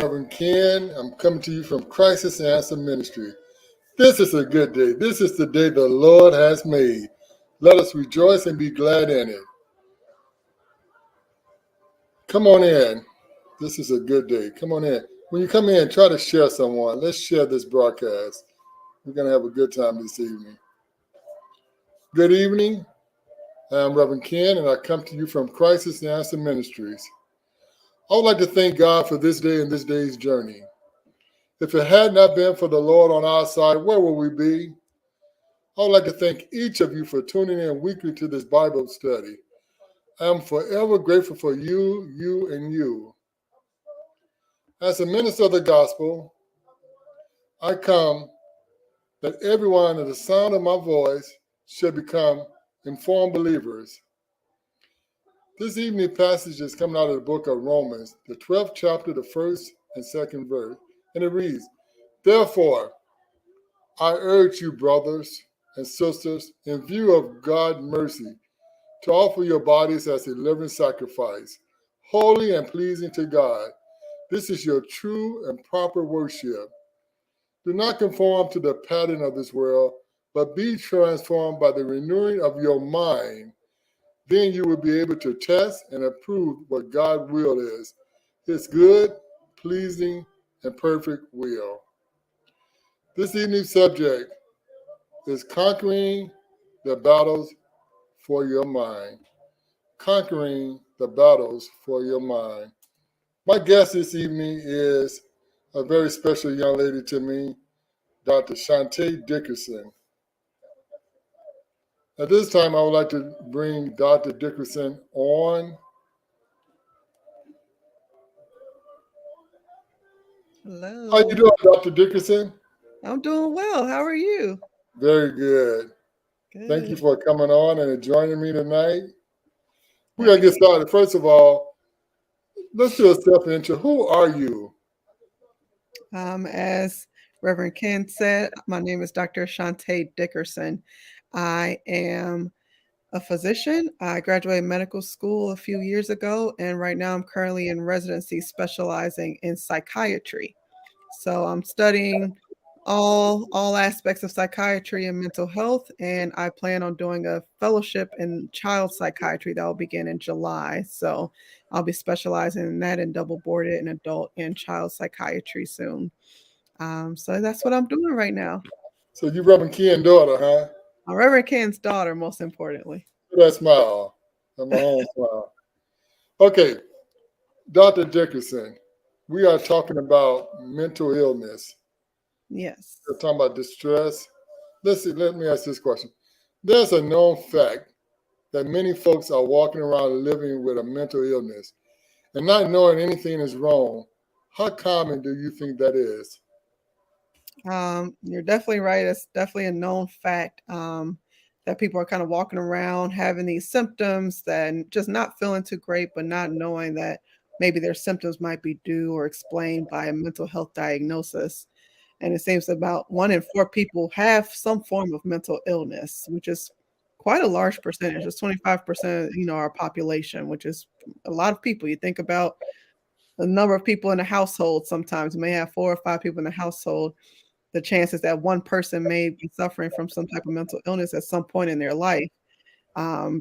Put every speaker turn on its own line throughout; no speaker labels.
Reverend Ken. I'm coming to you from Crisis and Answer Ministry. This is a good day. This is the day the Lord has made. Let us rejoice and be glad in it. Come on in. This is a good day. Come on in. When you come in, try to share someone. Let's share this broadcast. We're going to have a good time this evening. Good evening. I'm Reverend Ken, and I come to you from Crisis and Answer Ministries. I would like to thank God for this day and this day's journey. If it had not been for the Lord on our side, where would we be? I would like to thank each of you for tuning in weekly to this Bible study. I am forever grateful for you, and you. As a minister of the gospel, I come that everyone under the sound of my voice should become informed believers. This evening passage is coming out of the book of Romans, the 12th chapter, the first and second verse, and it reads, "Therefore, I urge you, brothers and sisters, in view of God's mercy, to offer your bodies as a living sacrifice, holy and pleasing to God. This is your true and proper worship. Do not conform to the pattern of this world, but be transformed by the renewing of your mind. Then you will be able to test and approve what God's will is, his good, pleasing, and perfect will." This evening's subject is conquering the battles for your mind. Conquering the battles for your mind. My guest this evening is a very special young lady to me, Dr. Chante Dickerson. At this time, I would like to bring Dr. Dickerson on. How you
Hello.
doing, Dr. Dickerson?
I'm doing well. How are you?
Very good. Thank you
Good.
for coming on and joining me tonight. We're going
Happy.
to get started. First of all, let's do a self intro. Who are you?
As Reverend Ken said, my name is Dr. Chante Dickerson. I am a physician. I graduated medical school a few years ago, and right now I'm currently in residency specializing in psychiatry. So I'm studying all aspects of psychiatry and mental health, and I plan on doing a fellowship in child psychiatry that will begin in July. So I'll be specializing in that and double boarded in adult and child psychiatry soon. So that's what I'm doing right now.
So you Reverend Ken's daughter, huh?
I'm Reverend Ken's daughter, most importantly.
That smile. And my own smile. Okay, Dr. Dickerson, we are talking about mental illness.
Yes.
We're talking about distress. Let's see, let me ask this question. There's a known fact that many folks are walking around living with a mental illness and not knowing anything is wrong. How common do you think that is?
You're definitely right. It's definitely a known fact that people are kind of walking around having these symptoms and just not feeling too great, but not knowing that maybe their symptoms might be due or explained by a mental health diagnosis. And it seems about 1 in 4 people have some form of mental illness, which is quite a large percentage. It's 25%, our population, which is a lot of people. You think about the number of people in a household sometimes. You may have 4 or 5 people in the household. The chances that one person may be suffering from some type of mental illness at some point in their life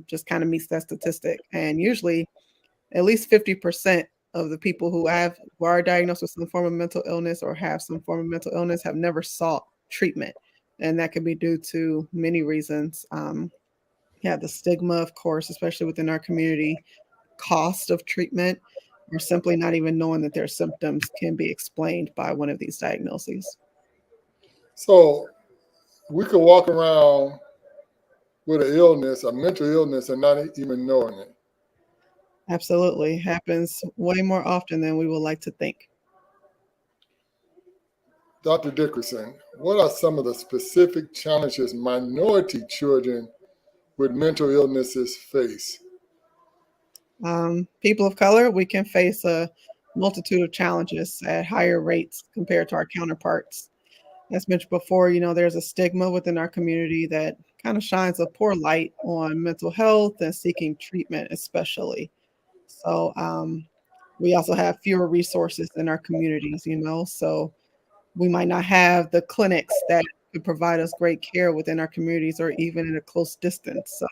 just kind of meets that statistic. And usually, at least 50% of the people who are diagnosed with some form of mental illness or have some form of mental illness have never sought treatment, and that could be due to many reasons. Yeah, the stigma, of course, especially within our community, cost of treatment, or simply not even knowing that their symptoms can be explained by one of these diagnoses.
So we could walk around with an illness, a mental illness, and not even knowing it.
Absolutely. Happens way more often than we would like to think.
Dr. Dickerson, what are some of the specific challenges minority children with mental illnesses face?
People of color, we can face a multitude of challenges at higher rates compared to our counterparts. As mentioned before, there's a stigma within our community that kind of shines a poor light on mental health and seeking treatment, especially. So, We also have fewer resources in our communities, so we might not have the clinics that could provide us great care within our communities or even in a close distance. So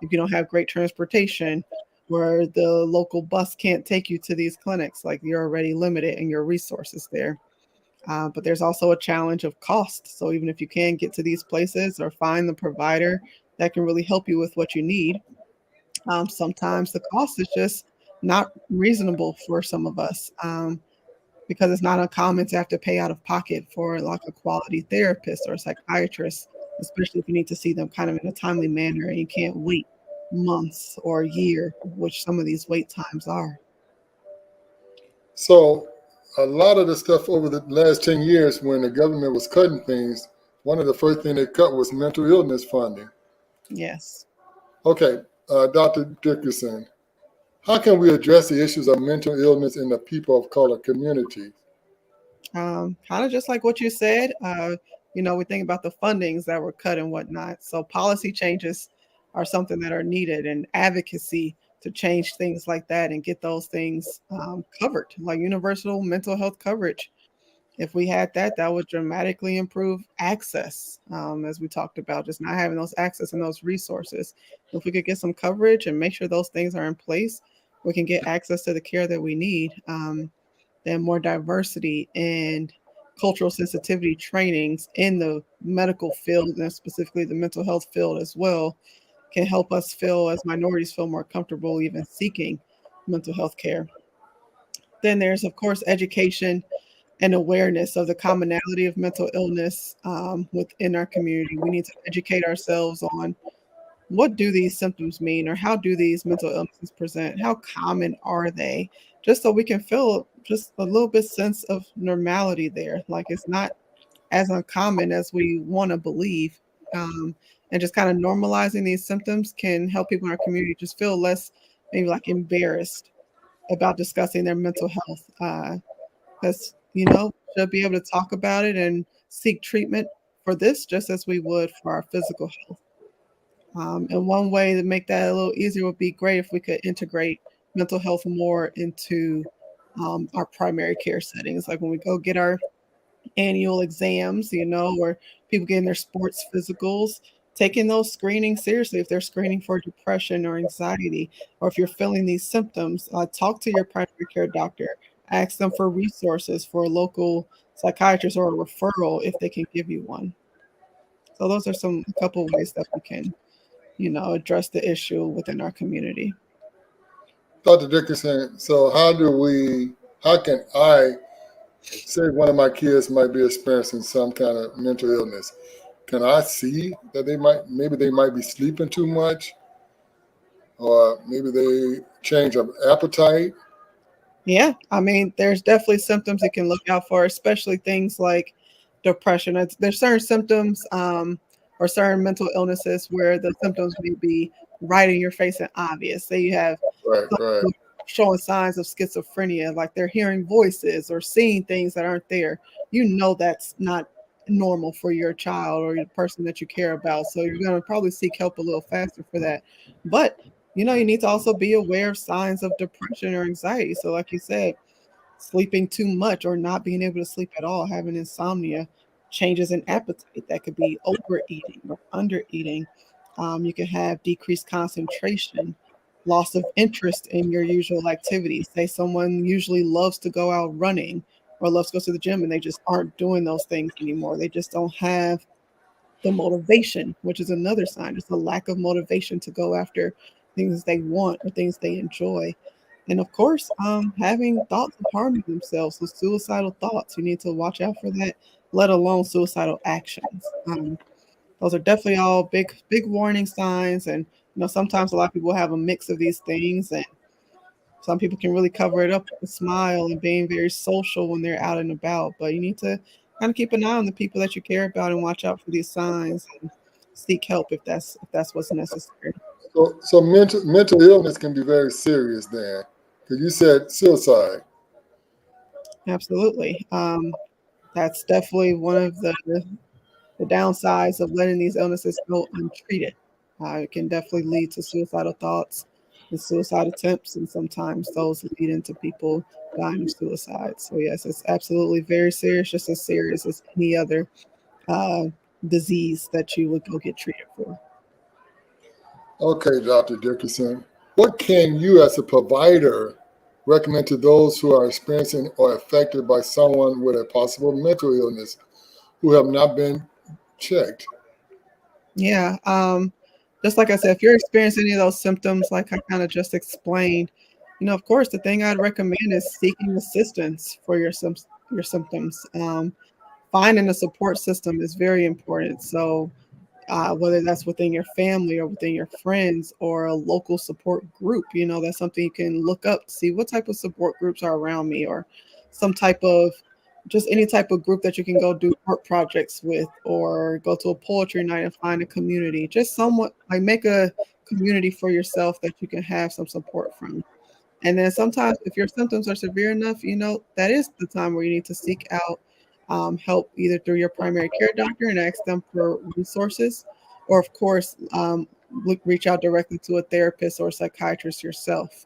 if you don't have great transportation where the local bus can't take you to these clinics, like you're already limited in your resources there. But there's also a challenge of cost. So even if you can get to these places or find the provider that can really help you with what you need, sometimes the cost is just not reasonable for some of us. Because it's not uncommon to have to pay out of pocket for like a quality therapist or a psychiatrist, especially if you need to see them kind of in a timely manner and you can't wait months or a year, which some of these wait times are.
So a lot of the stuff over the last 10 years when the government was cutting things, one of the first things they cut was mental illness funding.
Yes.
Okay, Dr. Dickerson, how can we address the issues of mental illness in the people of color community?
Kind of just like what you said, we think about the fundings that were cut and whatnot. So policy changes are something that are needed and advocacy to change things like that and get those things covered, like universal mental health coverage. If we had that, that would dramatically improve access, as we talked about, just not having those access and those resources. If we could get some coverage and make sure those things are in place, we can get access to the care that we need. Then more diversity and cultural sensitivity trainings in the medical field and specifically the mental health field as well can help us feel as minorities feel more comfortable even seeking mental health care. Then there's of course education and awareness of the commonality of mental illness within our community. We need to educate ourselves on what do these symptoms mean or how do these mental illnesses present? How common are they? Just so we can feel just a little bit sense of normality there. Like it's not as uncommon as we want to believe. And just kind of normalizing these symptoms can help people in our community just feel less maybe like embarrassed about discussing their mental health. Because, should be able to talk about it and seek treatment for this just as we would for our physical health. And one way to make that a little easier would be great if we could integrate mental health more into our primary care settings. Like when we go get our annual exams, or people getting their sports physicals, taking those screenings seriously. If they're screening for depression or anxiety, or if you're feeling these symptoms, talk to your primary care doctor. Ask them for resources for a local psychiatrist or a referral if they can give you one. So those are a couple ways that we can address the issue within our community.
Dr. Dickerson, so how can I say one of my kids might be experiencing some kind of mental illness? Can I see that maybe they might be sleeping too much, or maybe they change of appetite?
Yeah, I mean, there's definitely symptoms you can look out for, especially things like depression. There's certain symptoms or certain mental illnesses where the symptoms may be right in your face and obvious. Say you have
Right,
some
right.
people showing signs of schizophrenia, like they're hearing voices or seeing things that aren't there. That's not normal for your child or the person that you care about. So you're going to probably seek help a little faster for that. But you need to also be aware of signs of depression or anxiety. So, like you said, sleeping too much or not being able to sleep at all, having insomnia, changes in appetite that could be overeating or undereating. You can have decreased concentration, loss of interest in your usual activities. Say someone usually loves to go out running or loves to go to the gym and they just aren't doing those things anymore. They just don't have the motivation, which is another sign, just a lack of motivation to go after things they want or things they enjoy. And of course, having thoughts of harming themselves, so suicidal thoughts, you need to watch out for that, let alone suicidal actions. Those are definitely all big, big warning signs. And, sometimes a lot of people have a mix of these things. And some people can really cover it up with a smile and being very social when they're out and about. But you need to kind of keep an eye on the people that you care about and watch out for these signs and seek help if that's what's necessary.
So mental illness can be very serious then, because you said suicide.
Absolutely. That's definitely one of the downsides of letting these illnesses go untreated. It can definitely lead to suicidal thoughts, and suicide attempts, and sometimes those lead into people dying of suicide. So yes, it's absolutely very serious, just as serious as any other uh, disease that you would go get treated for.
Okay, Dr. Dickerson. What can you, as a provider, recommend to those who are experiencing or affected by someone with a possible mental illness who have not been checked?
Yeah. Just like I said, if you're experiencing any of those symptoms, like I kind of just explained, of course, the thing I'd recommend is seeking assistance for your symptoms. Finding a support system is very important. So whether that's within your family or within your friends or a local support group. That's something you can look up to see what type of support groups are around me, or some type of just any type of group that you can go do art projects with, or go to a poetry night and find a community. Just somewhat like make a community for yourself that you can have some support from. And then sometimes, if your symptoms are severe enough, that is the time where you need to seek out help either through your primary care doctor and ask them for resources, or of course, reach out directly to a therapist or a psychiatrist yourself.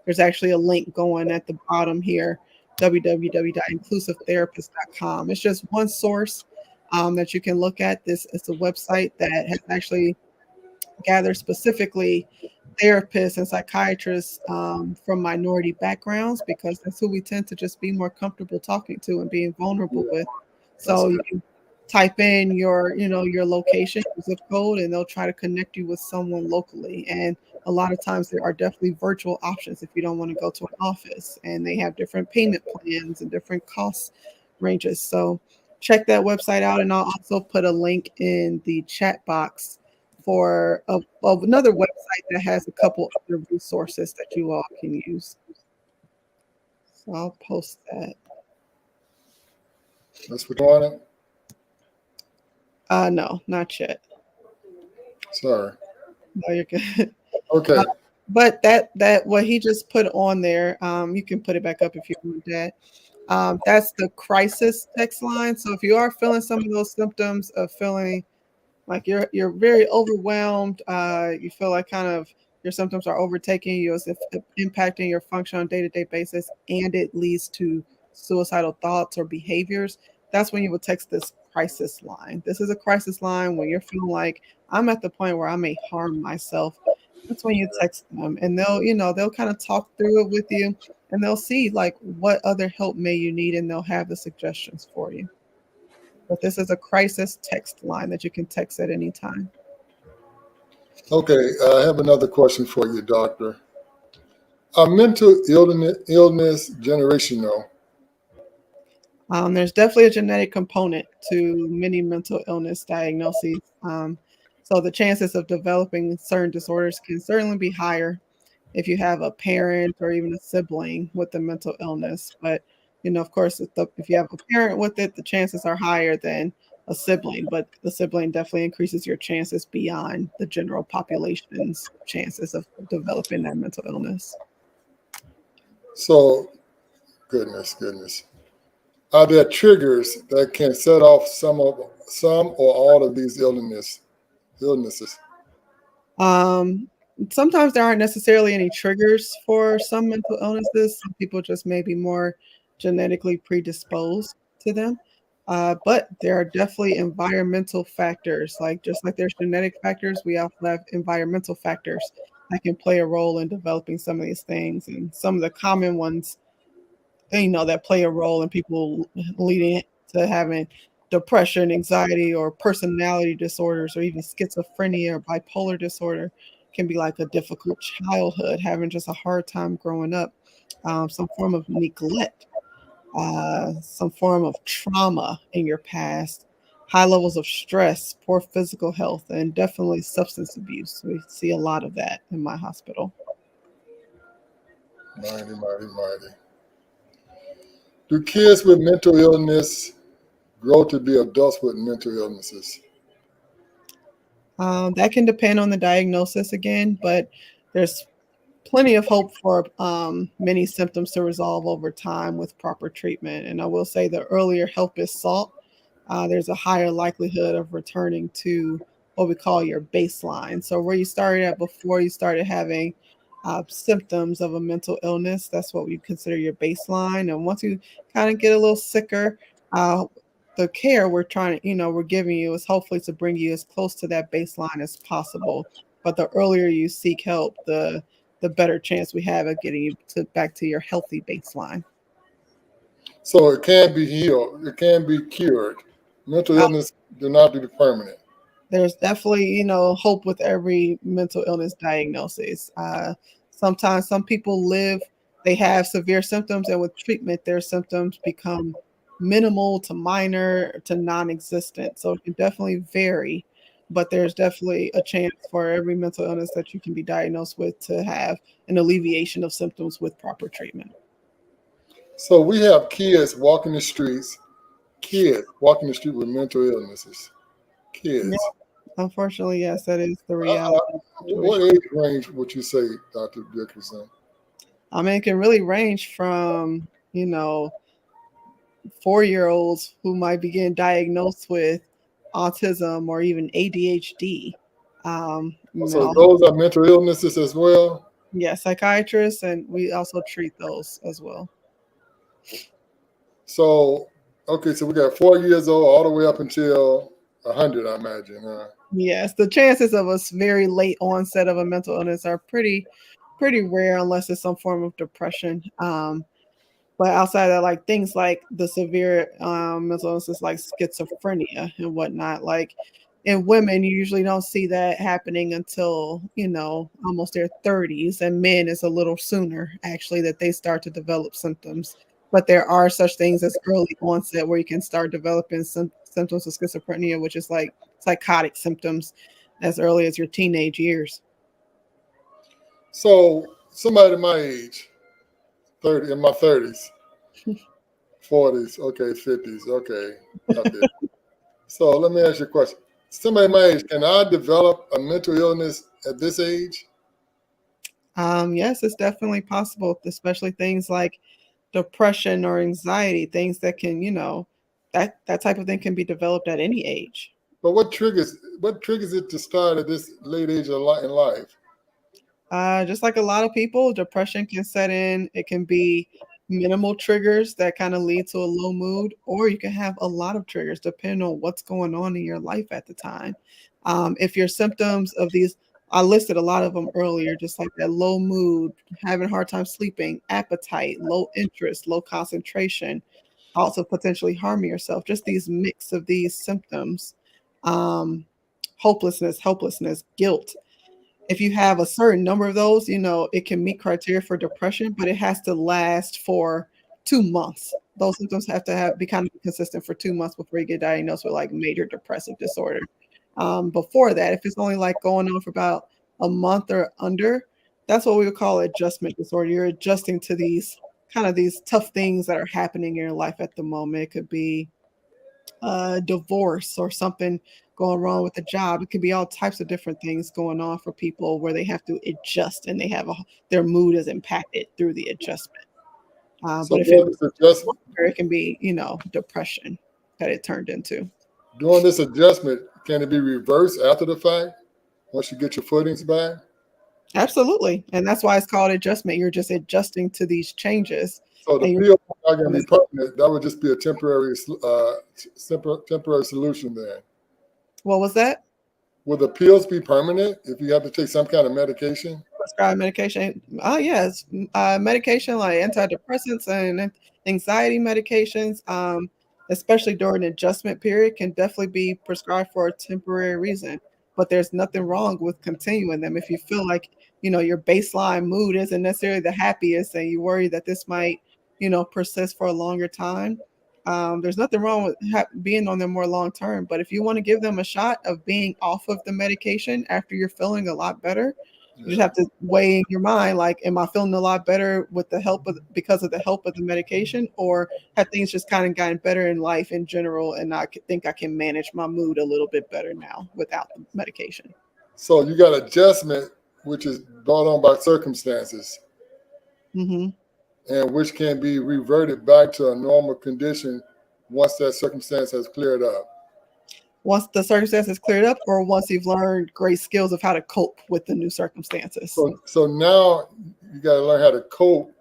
There's actually a link going at the bottom here, www.inclusivetherapist.com. It's just one source that you can look at. This is a website that has actually gathered specifically therapists and psychiatrists from minority backgrounds, because that's who we tend to just be more comfortable talking to and being vulnerable with.
That's
So you
good.
can type in your location, your zip code, and they'll try to connect you with someone locally. And a lot of times there are definitely virtual options if you don't want to go to an office, and they have different payment plans and different cost ranges. So check that website out, and I'll also put a link in the chat box for of another website that has a couple other resources that you all can use. So I'll post that.
That's what you wanted?
No, not yet.
Sorry.
No, you're good.
Okay.
But that what he just put on there, you can put it back up if you want that. That's the crisis text line. So if you are feeling some of those symptoms of feeling like you're very overwhelmed, you feel like kind of your symptoms are overtaking you, as if impacting your function on a day-to-day basis, and it leads to suicidal thoughts or behaviors, that's when you would text this crisis line. This is a crisis line when you're feeling like I'm at the point where I may harm myself. That's when you text them, and they'll kind of talk through it with you, and they'll see like what other help may you need, and they'll have the suggestions for you. But this is a crisis text line that you can text at any time.
Okay. I have another question for you, doctor. Are mental illness generational?
There's definitely a genetic component to many mental illness diagnoses. So the chances of developing certain disorders can certainly be higher if you have a parent or even a sibling with a mental illness. But of course, if you have a parent with it, the chances are higher than a sibling. But the sibling definitely increases your chances beyond the general population's chances of developing that mental illness.
So, goodness. Are there triggers that can set off some or all of these illnesses?
Um, Sometimes there aren't necessarily any triggers for some mental illnesses. Some people just may be more genetically predisposed to them. But there are definitely environmental factors, like just like there's genetic factors, we also have environmental factors that can play a role in developing some of these things. And some of the common ones, that play a role in people leading to having depression, anxiety, or personality disorders, or even schizophrenia or bipolar disorder, can be like a difficult childhood, having just a hard time growing up, some form of neglect, some form of trauma in your past, high levels of stress, poor physical health, and definitely substance abuse. We see a lot of that in my hospital.
Mighty. Do kids with mental illness grow to be adults with mental illnesses?
That can depend on the diagnosis again, but there's plenty of hope for many symptoms to resolve over time with proper treatment. And I will say the earlier help is sought, there's a higher likelihood of returning to what we call your baseline. So where you started at before you started having symptoms of a mental illness. That's what we consider your baseline. And once you kind of get a little sicker, uh, the care we're trying to, we're giving you is hopefully to bring you as close to that baseline as possible. But the earlier you seek help, the better chance we have of getting you back to your healthy baseline.
So it can be healed. It can be cured. Mental illness do not be permanent.
There's definitely, hope with every mental illness diagnosis. Sometimes some people they have severe symptoms, and with treatment, their symptoms become minimal to minor to non-existent. So it can definitely vary, but there's definitely a chance for every mental illness that you can be diagnosed with to have an alleviation of symptoms with proper treatment.
So we have kids walking the streets, kids walking the street with mental illnesses.
Yeah,
Kids.
unfortunately, yes, that is the
Uh,
reality of the
what
situation.
age range would you say, Dr. Dickerson?
I mean, it can really range from, 4-year-olds who might be getting diagnosed with autism or even ADHD.
So those are mental illnesses as well.
Yeah, psychiatrists, and we also treat those as well.
So, okay, so we got 4 years old all the way up until 100, I imagine. Huh?
Yes, the chances of a very late onset of a mental illness are pretty rare unless it's some form of depression. But outside of that, like things like the severe mental illnesses like schizophrenia and whatnot, like in women, you usually don't see that happening until, almost their 30s. And men is a little sooner, actually, that they start to develop symptoms. But there are such things as early onset where you can start developing some symptoms of schizophrenia, which is like psychotic symptoms as early as your teenage years.
So somebody my age, 30, in my 30s, 40s, okay, 50s, okay, okay. So let me ask you a question. Somebody my age, can I develop a mental illness at this age?
Yes, it's definitely possible, especially things like depression or anxiety, things that can, that type of thing can be developed at any age.
But what triggers it to start at this late age in life?
Just like a lot of people, depression can set in. It can be minimal triggers that kind of lead to a low mood, or you can have a lot of triggers depending on what's going on in your life at the time. If your symptoms of these, I listed a lot of them earlier, just like that low mood, having a hard time sleeping, appetite, low interest, low concentration, also potentially harming yourself, just these mix of these symptoms, um, hopelessness, helplessness, guilt, if you have a certain number of those, it can meet criteria for depression, but it has to last for 2 months. Those symptoms have to be kind of consistent for 2 months before you get diagnosed with like major depressive disorder. Before that, if it's only like going on for about a month or under, that's what we would call adjustment disorder. You're adjusting to these tough things that are happening in your life at the moment. It could be divorce or something going wrong with the job. It could be all types of different things going on for people where they have to adjust and their mood is impacted through the adjustment.
So
But if
during
it's
this adjustment,
longer, it can be, depression that it turned into.
during this adjustment, can it be reversed after the fact once you get your footings back?
Absolutely. And that's why it's called adjustment. You're just adjusting to these changes.
So the
And you're
pill is not going to be permanent. That would just be a temporary solution then.
what was that?
Will the pills be permanent if you have to take some kind of medication?
Prescribed medication. Oh yes, medication like antidepressants and anxiety medications, especially during an adjustment period, can definitely be prescribed for a temporary reason. But there's nothing wrong with continuing them if you feel like your baseline mood isn't necessarily the happiest, and you worry that this might persist for a longer time. There's nothing wrong with being on them more long term. But if you want to give them a shot of being off of the medication after you're feeling a lot better, you just
Yeah.
have to weigh in your mind, like, am I feeling a lot better with the help of because of the help of the medication, or have things just kind of gotten better in life in general, and I think I can manage my mood a little bit better now without the medication.
So you got adjustment, which is brought on by circumstances,
Hmm.
and which can be reverted back to a normal condition once that circumstance has cleared up.
once the circumstances cleared up, or once you've learned great skills of how to cope with the new circumstances.
So now you got to learn how to cope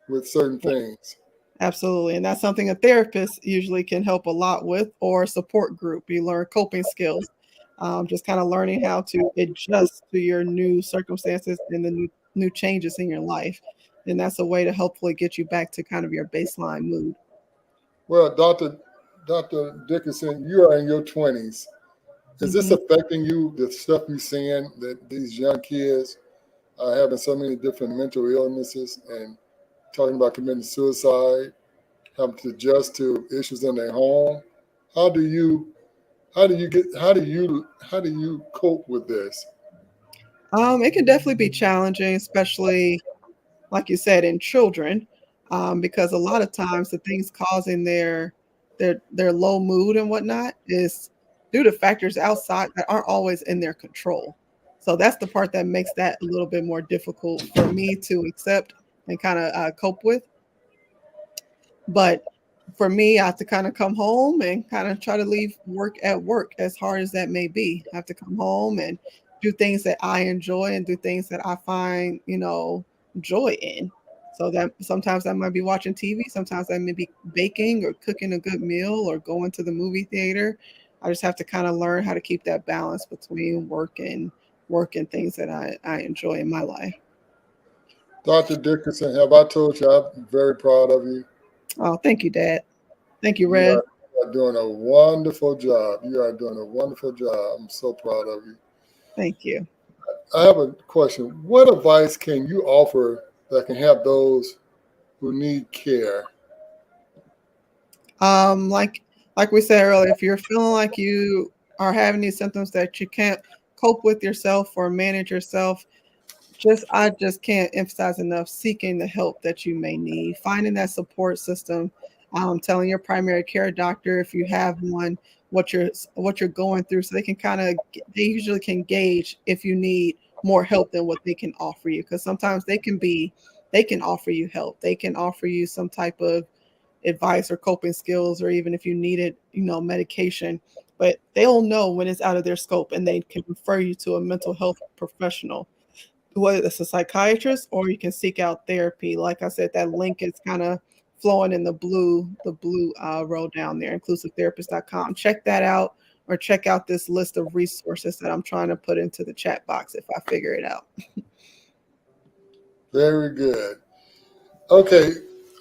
with certain
Yeah,
things.
absolutely. And that's something a therapist usually can help a lot with, or a support group. You learn coping skills, just kind of learning how to adjust to your new circumstances and the new changes in your life. And that's a way to hopefully get you back to kind of your baseline mood.
Well, Dr. Dickerson, you are in your 20s. Is this
Mhm.
affecting you, the stuff you're seeing that these young kids are having so many different mental illnesses and talking about committing suicide, having to adjust to issues in their home? How do you how do you cope with this?
It can definitely be challenging, especially like you said, in children, because a lot of times the things causing their low mood and whatnot is due to factors outside that aren't always in their control. So that's the part that makes that a little bit more difficult for me to accept and kind of cope with. But for me, I have to kind of come home and kind of try to leave work at work, as hard as that may be. I have to come home and do things that I enjoy and do things that I find, joy in. So that sometimes I might be watching TV, sometimes I may be baking or cooking a good meal or going to the movie theater. I just have to kind of learn how to keep that balance between work and things that I enjoy in my life.
Dr. Dickerson, have I told you I'm very proud of you?
Oh, thank you, Dad. Thank you,
You
Red.
are doing a wonderful job. You are doing a wonderful job. I'm so proud of you.
Thank you.
I have a question. What advice can you offer that can help those who need care?
Like we said earlier, if you're feeling like you are having these symptoms that you can't cope with yourself or manage yourself, I just can't emphasize enough seeking the help that you may need, finding that support system, telling your primary care doctor if you have one what you're going through, so they can they usually can gauge if you need more help than what they can offer you, because sometimes they can offer you help, they can offer you some type of advice or coping skills, or even if you needed, medication, but they'll know when it's out of their scope and they can refer you to a mental health professional, whether it's a psychiatrist, or you can seek out therapy. Like I said, that link is kind of flowing in the blue row down there, inclusivetherapist.com. Check that out, or check out this list of resources that I'm trying to put into the chat box if I figure it out.
Very good. Okay,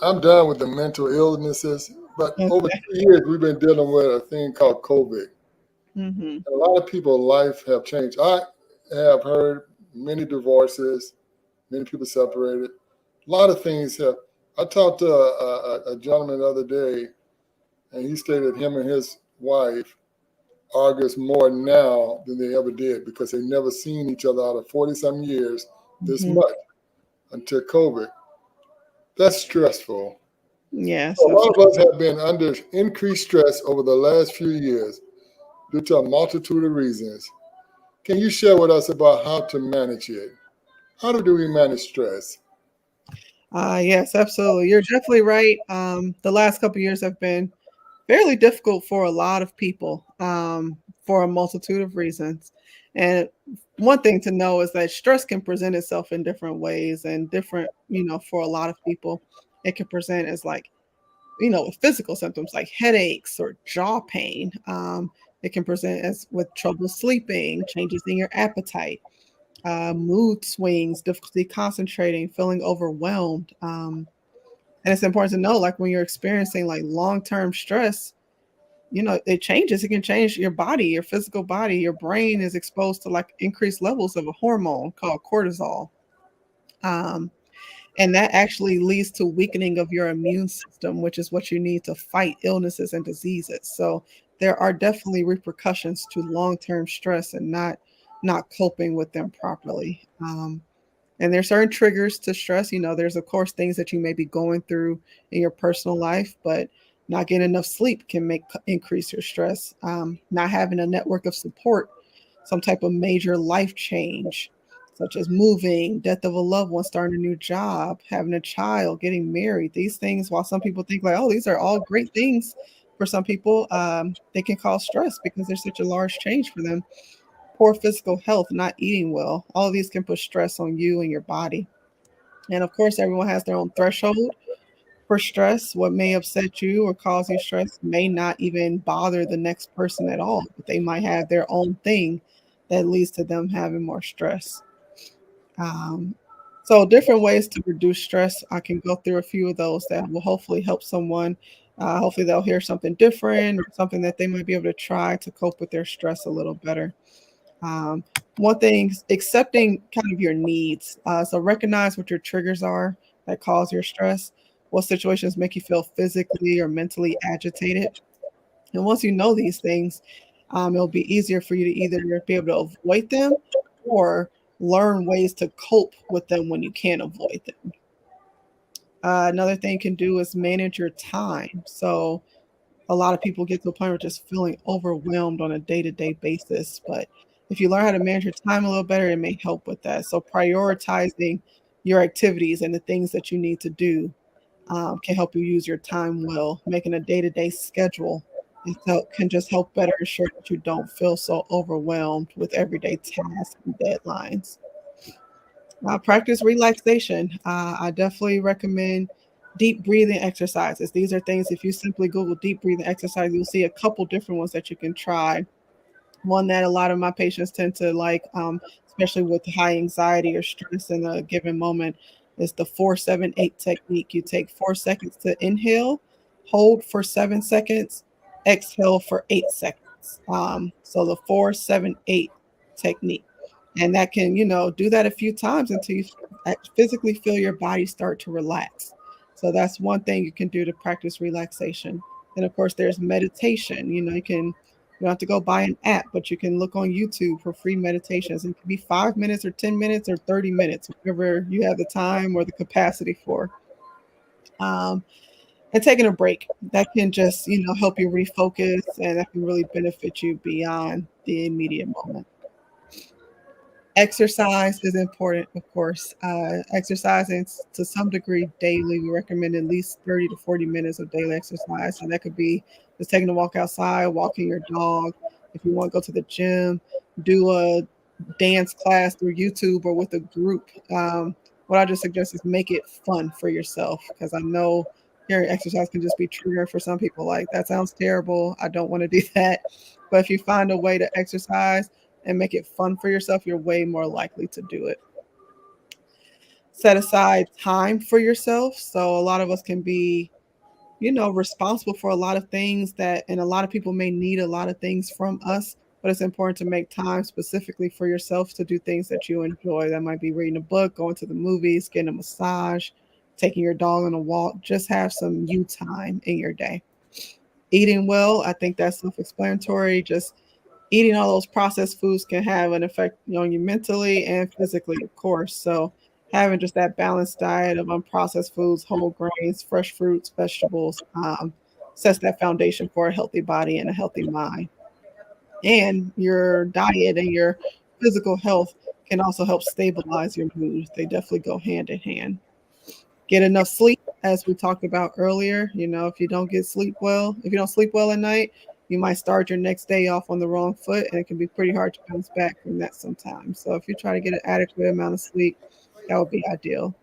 I'm done with the mental illnesses, but over
Okay.
2 years we've been dealing with a thing called COVID.
Hmm.
A lot of people's life have changed. I have heard many divorces, many people separated. A lot of things have. I talked to a gentleman the other day, and he stated him and his wife argues more now than they ever did because they never seen each other out of 40 some years this
Hmm.
much until COVID. That's stressful. So
Yes,
a lot of us have been under increased stress over the last few years due to a multitude of reasons. Can you share with us about how to manage it? How do we manage stress?
yes, absolutely. You're definitely right. The last couple of years have been fairly difficult for a lot of people, for a multitude of reasons. And one thing to know is that stress can present itself in different ways and different, for a lot of people. It can present as like, physical symptoms like headaches or jaw pain. It can present as with trouble sleeping, changes in your appetite, mood swings, difficulty concentrating, feeling overwhelmed. And it's important to know, like when you're experiencing like long-term stress, it changes. It can change your body, your physical body. Your brain is exposed to like increased levels of a hormone called cortisol. Um, and that actually leads to weakening of your immune system, which is what you need to fight illnesses and diseases. So there are definitely repercussions to long-term stress and not coping with them properly. And there's certain triggers to stress. There's of course things that you may be going through in your personal life, but not getting enough sleep can increase your stress. Not having a network of support, some type of major life change, such as moving, death of a loved one, starting a new job, having a child, getting married. These things, while some people think like, oh, these are all great things for some people, they can cause stress because there's such a large change for them. Poor physical health, not eating well, all of these can put stress on you and your body. And of course, everyone has their own threshold for stress. What may upset you or cause you stress may not even bother the next person at all, but they might have their own thing that leads to them having more stress. Um, so, different ways to reduce stress. I can go through a few of those that will hopefully help someone. Hopefully, they'll hear something different or something that they might be able to try to cope with their stress a little better. Um, One thing, accepting kind of your needs. So recognize what your triggers are that cause your stress. What situations make you feel physically or mentally agitated? And once you know these things, it'll be easier for you to either be able to avoid them or learn ways to cope with them when you can't avoid them. Another thing you can do is manage your time. So a lot of people get to a point of just feeling overwhelmed on a day-to-day basis, but if you learn how to manage your time a little better, it may help with that. So prioritizing your activities and the things that you need to do can help you use your time well. Making a day-to-day schedule can just help better ensure that you don't feel so overwhelmed with everyday tasks and deadlines. Practice relaxation. I definitely recommend deep breathing exercises. These are things, if you simply Google deep breathing exercise, you'll see a couple different ones that you can try. One that a lot of my patients tend to like, especially with high anxiety or stress in a given moment, is the 4-7-8 technique. You take 4 seconds to inhale, hold for 7 seconds, exhale for 8 seconds. So the 4-7-8 technique. And that can, do that a few times until you physically feel your body start to relax. So that's one thing you can do to practice relaxation. And of course, there's meditation. You don't have to go buy an app, but you can look on YouTube for free meditations. It can be 5 minutes or 10 minutes or 30 minutes, whatever you have the time or the capacity for. Um, and taking a break that can just, help you refocus and that can really benefit you beyond the immediate moment. Exercise is important, of course. Exercising to some degree daily. We recommend at least 30 to 40 minutes of daily exercise. And that could be just taking a walk outside, walking your dog. If you want to go to the gym, do a dance class through YouTube or with a group. What I just suggest is make it fun for yourself because I know hearing exercise can just be triggering for some people. Like, that sounds terrible. I don't want to do that. But if you find a way to exercise, and make it fun for yourself, you're way more likely to do it. Set aside time for yourself. So a lot of us can be, responsible for a lot of things and a lot of people may need a lot of things from us, but it's important to make time specifically for yourself to do things that you enjoy. That might be reading a book, going to the movies, getting a massage, taking your dog on a walk. Just have some you time in your day. Eating well, I think that's self-explanatory. Just eating all those processed foods can have an effect on you mentally and physically, of course. So having just that balanced diet of unprocessed foods, whole grains, fresh fruits, vegetables, sets that foundation for a healthy body and a healthy mind. And your diet and your physical health can also help stabilize your mood. They definitely go hand in hand. Get enough sleep, as we talked about earlier. If you don't if you don't sleep well at night, you might start your next day off on the wrong foot, and it can be pretty hard to bounce back from that sometimes. So if you try to get an adequate amount of sleep, that would be ideal.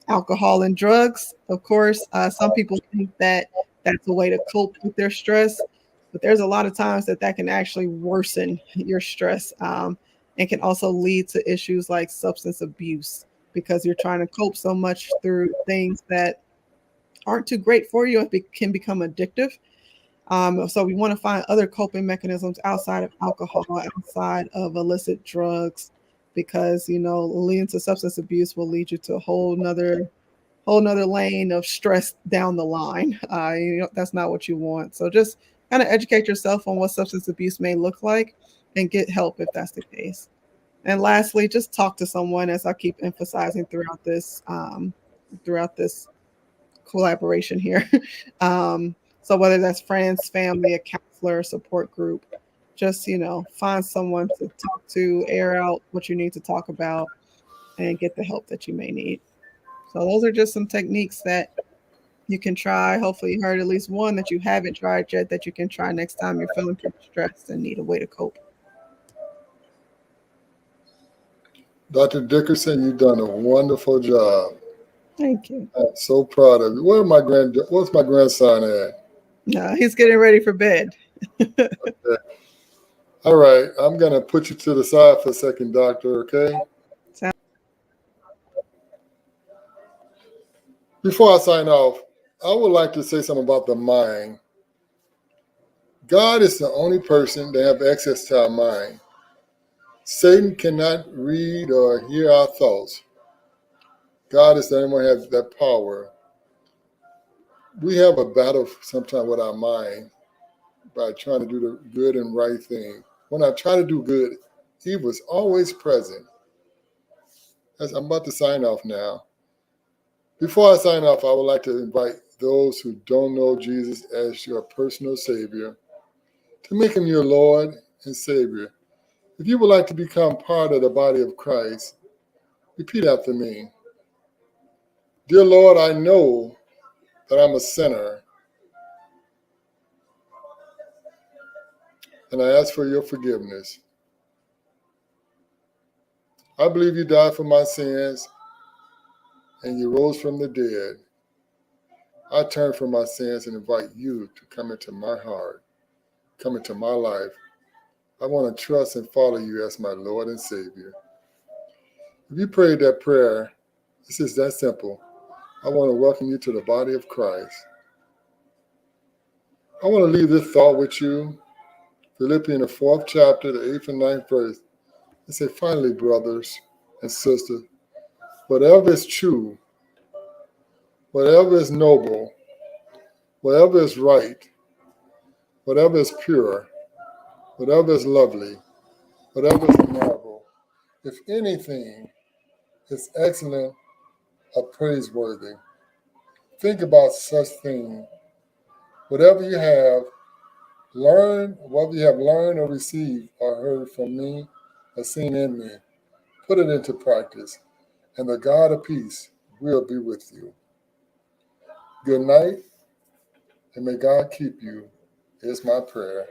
Alcohol and drugs, of course. Some people think that that's a way to cope with their stress, but there's a lot of times that can actually worsen your stress, and can also lead to issues like substance abuse because you're trying to cope so much through things that aren't too great for you and can become addictive. So we want to find other coping mechanisms outside of alcohol, outside of illicit drugs, because leading to substance abuse will lead you to a whole nother lane of stress down the line. That's not what you want. So just kind of educate yourself on what substance abuse may look like and get help if that's the case. And lastly, just talk to someone, as I keep emphasizing throughout this collaboration here. So whether that's friends, family, a counselor, a support group, just find someone to talk to, air out what you need to talk about, and get the help that you may need. So those are just some techniques that you can try. Hopefully, you heard at least one that you haven't tried yet that you can try next time you're feeling pretty stressed and need a way to cope.
Dr. Dickerson, you've done a wonderful job.
Thank you.
I'm so proud of you. Where's my grandson at?
He's getting ready for bed.
Okay. All right, I'm gonna put you to the side for a second, doctor, okay?
Sound-
Before I sign off, I would like to say something about the mind. God is the only person that have access to our mind. Satan cannot read or hear our thoughts. God is the only one who has that power. We have a battle sometimes with our mind by trying to do the good and right thing. When I try to do good, evil is always present. As I'm about to sign off now. Before I sign off, I would like to invite those who don't know Jesus as your personal Savior to make him your Lord and Savior. If you would like to become part of the body of Christ, repeat after me. Dear Lord, I know that I'm a sinner, and I ask for your forgiveness. I believe you died for my sins, and you rose from the dead. I turn from my sins and invite you to come into my heart, come into my life. I want to trust and follow you as my Lord and Savior. If you prayed that prayer, it's just that simple. I want to welcome you to the body of Christ. I want to leave this thought with you. Philippians, the 4th chapter, the 8th and 9th verse. It says, finally, brothers and sisters, whatever is true, whatever is noble, whatever is right, whatever is pure, whatever is lovely, whatever is admirable, if anything is excellent or praiseworthy, think about such things. Whatever you have learned, whether you have learned or received or heard from me or seen in me, put it into practice, and the God of peace will be with you. Good night, and may God keep you, is my prayer.